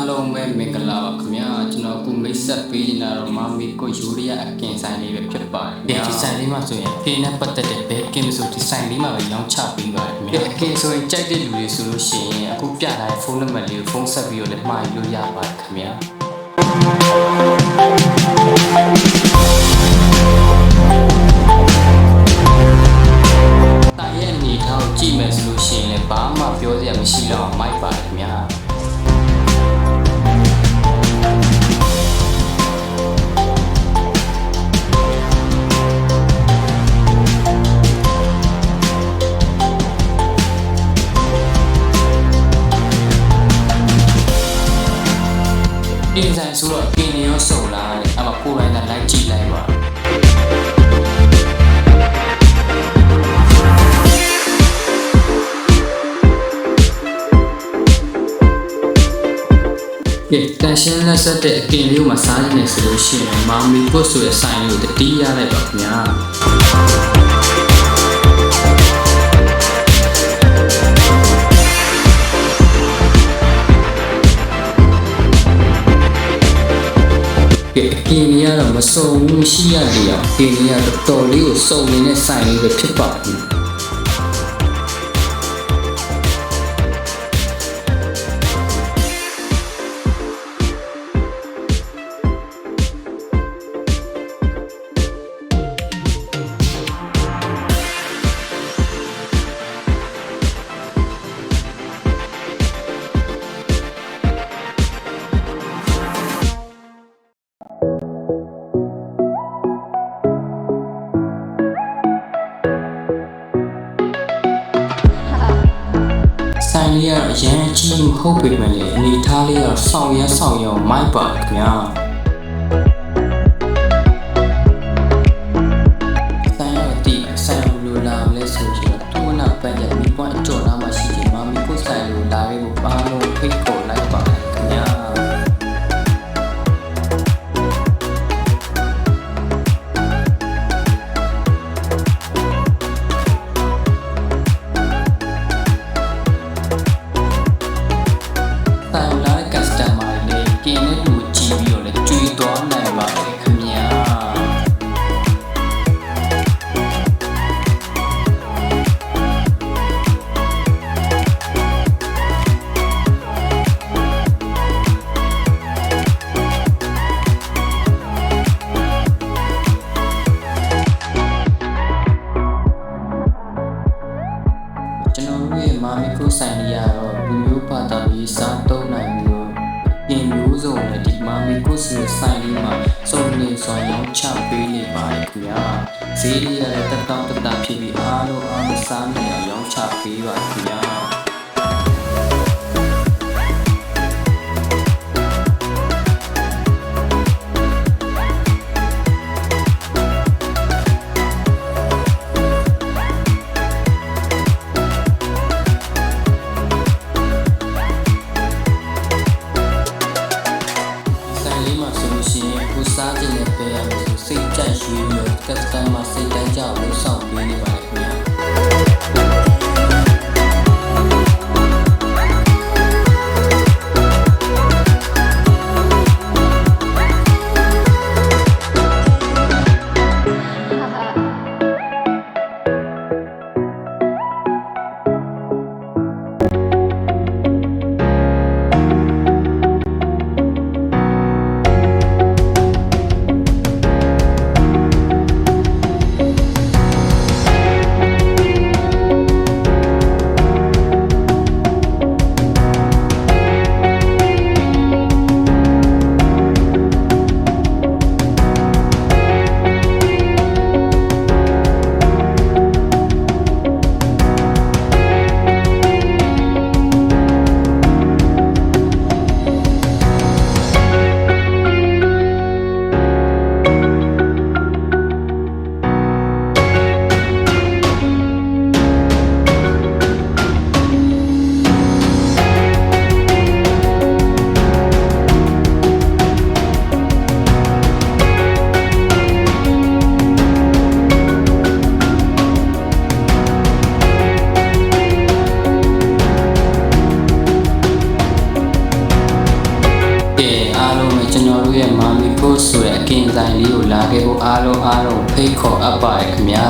အားလုံးပဲမင်္ဂလာပါခင်ဗျာကျွန်တော်အခုမိတ်ဆက်ပေးနေတာတော့မာမီကိုယူရီးယားအကင်ဆိုင်လေးပဲဖြစ်ပါတယ်ဒီဆိုင်လေးမှာဆိုရင်ဖေးနဲ့ပတ်သက်တဲ့ဘဲကင်ဆိုဒီဆိုင်လေးမှာပဲရောင်းချပေးပါတယ်ခင်ဗျာအကင်ဆိုရင်ကြိုက်တဲ့လူတွေဆိုလို့ရှိရင်အခုပြထားတဲ့ဖုန်းနံပါတ်လေးကိုဖုန်းဆက်ပြီးတော့လည်းမှာယူလို့ရပါတယ်ခင်ဗျာတာရဲ့အနေထားကိုကြည့်မယ်ဆိုလို့ရှိရင်လည်းဘာမှပြောစရာမရှိတော့မိုက်ပါတယ်ခင်ဗျာဒီဇိုင်းဆိုတော့ကင်းရောစုံလာတယ်အမကိုယ်တိုင်ကလိုက်ကြည့်လိုက်ပါကဲတန်ရှင်းလက်ဆက်တဲ့အကင်လေးကိုမစားနေဆိုလို့ရှိရင်မာမီပုတ်ဆိုတဲ့ဆိုင်လေးကိုတတိရလိုက်ပါခင်ဗျာကဲအကင်ကြီးကတော့မစုံဘူးရှိရတယ်အောင်အကင်ကြီးကတော့တော်လေးကိုစုံနေတဲ့ဆိုင်လေးပဲဖြစ်ပါဘူးဆိုင်လေးကအရန်ကြီးမဟုတ်ပေမဲ့လေအနေထားလေးတော့ဆောင်ရမိုက်ပါခင်ဗျာဆိုင်ရတီဆိုင်လိုလာမလဲဆိုရင်သူ့နောက်ပန်းကြမိပွားအကျော်နာမှာရှိတယ်မာမီကိုဆိုင်လိုလာလေးကိုပါလို့ဖိတ်ခေါ်လိုက်ပါခင်ဗျာမာမီကိုဆိုင်လေးရတော့လူမျိုးဘာသာရေးစားသုံးနိုင်မျိုးပြင်မျိုးစုံနဲ့ဒီမာမီကိုဆိုင်လေးမှာစုံနေစွာရောင်းချပေးနေပါတယ်ခင်ဗျာဈေးလေးရတဲ့တက်တောင်းတက်တာဖြစ်ပြီးအားလုံးစားနေအောင်ရောင်းချပေးပါခင်ဗျာစားခြင်းနဲ့ပေးရမယ်ဆိုစိတ်ကြိုက်ရွှေလို့ကတ်စတမာစိတ်တိုင်းကြောက်လို့စောင့်ပေးနေပါတယ်ခင်ဗျာ အားလုံးပဲကျွန်တော်တို့ရဲ့မာမီကိုဆိုတဲ့အကင်ဆိုင်လေးကိုလာခဲ့ဖို့အားလုံးဖိတ်ခေါ်အပ်ပါတယ်ခင်ဗျာ